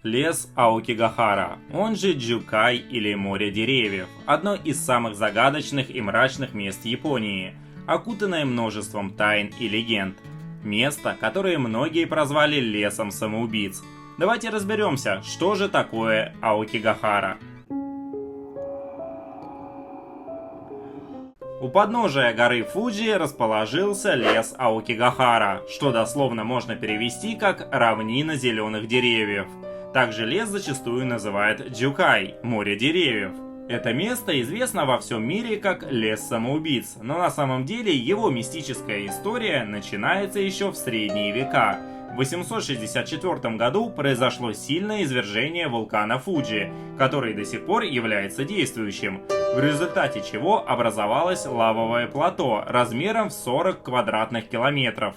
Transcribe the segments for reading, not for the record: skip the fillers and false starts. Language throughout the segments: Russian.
Лес Аокигахара, он же Джукай или море деревьев, одно из самых загадочных и мрачных мест Японии, окутанное множеством тайн и легенд. Место, которое многие прозвали лесом самоубийц. Давайте разберемся, что же такое Аокигахара. У подножия горы Фудзи расположился лес Аокигахара, что дословно можно перевести как «равнина зеленых деревьев». Также лес зачастую называют Джукай – море деревьев. Это место известно во всем мире как лес самоубийц, но на самом деле его мистическая история начинается еще в средние века. В 864 году произошло сильное извержение вулкана Фудзи, который до сих пор является действующим, в результате чего образовалось лавовое плато размером в 40 квадратных километров.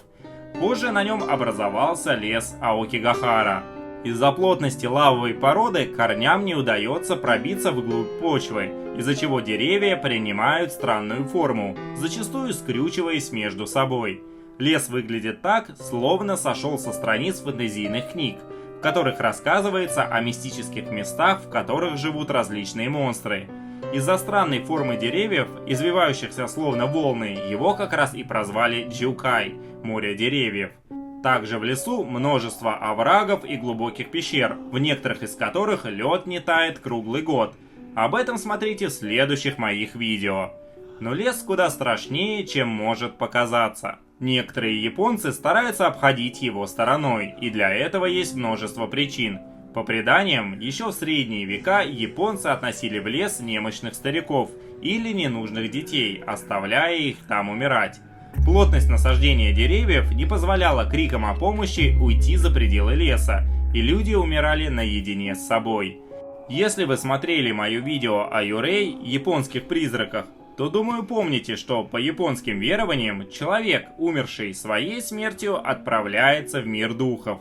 Позже на нем образовался лес Аокигахара. Из-за плотности лавовой породы корням не удается пробиться вглубь почвы, из-за чего деревья принимают странную форму, зачастую скрючиваясь между собой. Лес выглядит так, словно сошел со страниц фэнтезийных книг, в которых рассказывается о мистических местах, в которых живут различные монстры. Из-за странной формы деревьев, извивающихся словно волны, его как раз и прозвали Джукай – море деревьев. Также в лесу множество оврагов и глубоких пещер, в некоторых из которых лед не тает круглый год. Об этом смотрите в следующих моих видео. Но лес куда страшнее, чем может показаться. Некоторые японцы стараются обходить его стороной, и для этого есть множество причин. По преданиям, еще в средние века японцы относили в лес немощных стариков или ненужных детей, оставляя их там умирать. Плотность насаждения деревьев не позволяла крикам о помощи уйти за пределы леса, и люди умирали наедине с собой. Если вы смотрели мое видео о Юрей, японских призраках, то думаю помните, что по японским верованиям человек, умерший своей смертью, отправляется в мир духов.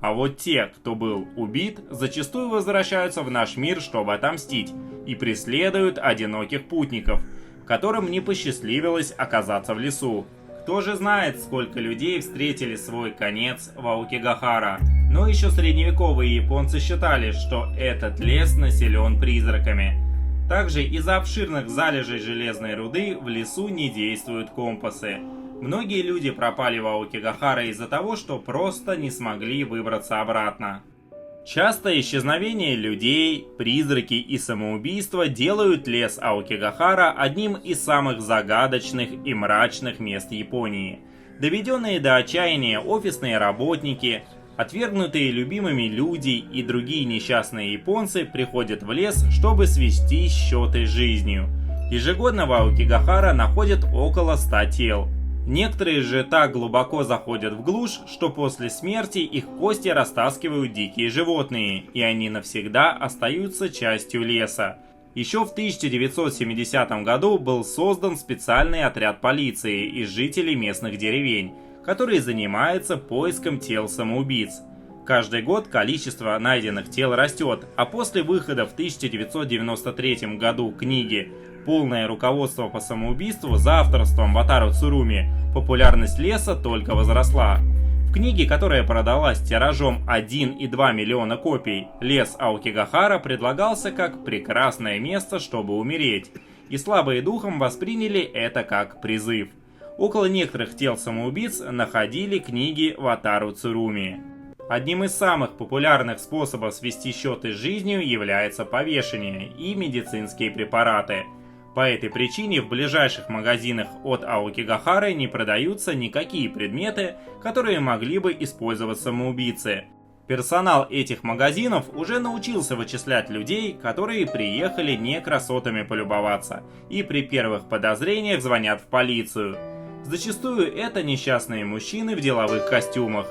А вот те, кто был убит, зачастую возвращаются в наш мир, чтобы отомстить, и преследуют одиноких путников, которым не посчастливилось оказаться в лесу. Кто же знает, сколько людей встретили свой конец в Аокигахара. Но еще средневековые японцы считали, что этот лес населен призраками. Также из-за обширных залежей железной руды в лесу не действуют компасы. Многие люди пропали в Аокигахара из-за того, что просто не смогли выбраться обратно. Часто исчезновение людей, призраки и самоубийства делают лес Аокигахара одним из самых загадочных и мрачных мест Японии. Доведенные до отчаяния офисные работники, отвергнутые любимыми люди и другие несчастные японцы приходят в лес, чтобы свести счеты с жизнью. Ежегодно в Аокигахара находят около 100 тел. Некоторые же так глубоко заходят в глушь, что после смерти их кости растаскивают дикие животные, и они навсегда остаются частью леса. Еще в 1970 году был создан специальный отряд полиции из жителей местных деревень, который занимается поиском тел самоубийц. Каждый год количество найденных тел растет, а после выхода в 1993 году книги «Полное руководство по самоубийству» за авторством Ватару Цуруми популярность леса только возросла. В книге, которая продалась тиражом 1,2 миллиона копий, лес Аокигахара предлагался как прекрасное место, чтобы умереть, и слабые духом восприняли это как призыв. Около некоторых тел самоубийц находили книги Ватару Цуруми. Одним из самых популярных способов свести счеты с жизнью является повешение и медицинские препараты. По этой причине в ближайших магазинах от Аокигахары не продаются никакие предметы, которые могли бы использовать самоубийцы. Персонал этих магазинов уже научился вычислять людей, которые приехали не красотами полюбоваться, и при первых подозрениях звонят в полицию. Зачастую это несчастные мужчины в деловых костюмах.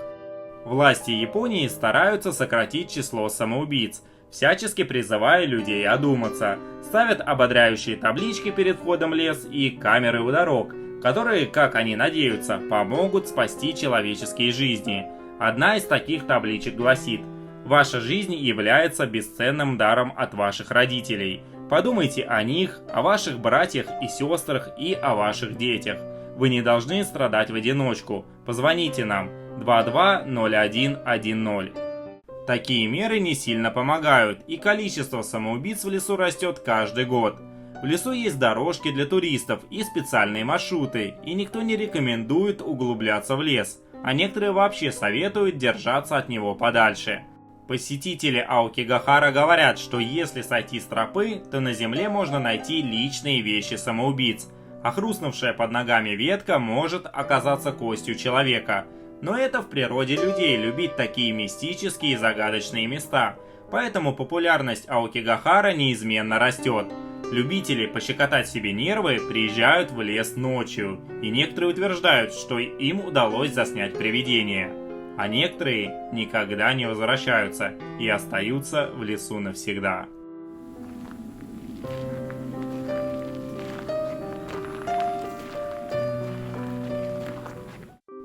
Власти Японии стараются сократить число самоубийц, всячески призывая людей одуматься, ставят ободряющие таблички перед входом в лес и камеры у дорог, которые, как они надеются, помогут спасти человеческие жизни. Одна из таких табличек гласит: «Ваша жизнь является бесценным даром от ваших родителей. Подумайте о них, о ваших братьях и сестрах и о ваших детях. Вы не должны страдать в одиночку. Позвоните нам 220110». Такие меры не сильно помогают, и количество самоубийц в лесу растет каждый год. В лесу есть дорожки для туристов и специальные маршруты, и никто не рекомендует углубляться в лес, а некоторые вообще советуют держаться от него подальше. Посетители Аокигахара говорят, что если сойти с тропы, то на земле можно найти личные вещи самоубийц, а хрустнувшая под ногами ветка может оказаться костью человека. Но это в природе людей любить такие мистические и загадочные места, поэтому популярность Аокигахара неизменно растет. Любители пощекотать себе нервы приезжают в лес ночью, и некоторые утверждают, что им удалось заснять привидение. А некоторые никогда не возвращаются и остаются в лесу навсегда.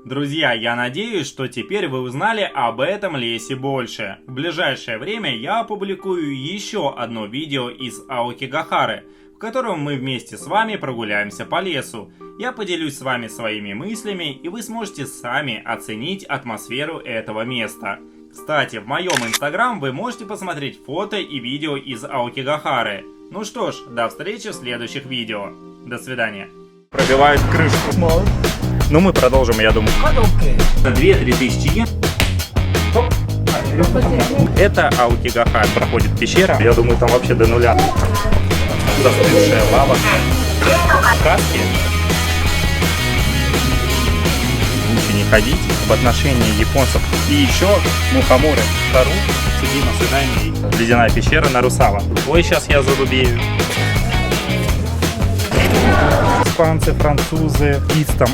Друзья, я надеюсь, что теперь вы узнали об этом лесе больше. В ближайшее время я опубликую еще одно видео из Аокигахары, в котором мы вместе с вами прогуляемся по лесу. Я поделюсь с вами своими мыслями, и вы сможете сами оценить атмосферу этого места. Кстати, в моем инстаграм вы можете посмотреть фото и видео из Аокигахары. Ну что ж, до встречи в следующих видео. До свидания. Пробивают крышку. Ну мы продолжим, я думаю. За 2-3 тысячи йен. Это Аокигахара. Проходит пещера. Я думаю, там вообще до нуля. Застывшая лава. Краски. Лучше не ходить в отношении японцев. И еще мухоморы. Тару. Сидим, ожидаем. Ледяная пещера Нарусава. Ой, сейчас я зарубею. Испанцы, французы, там.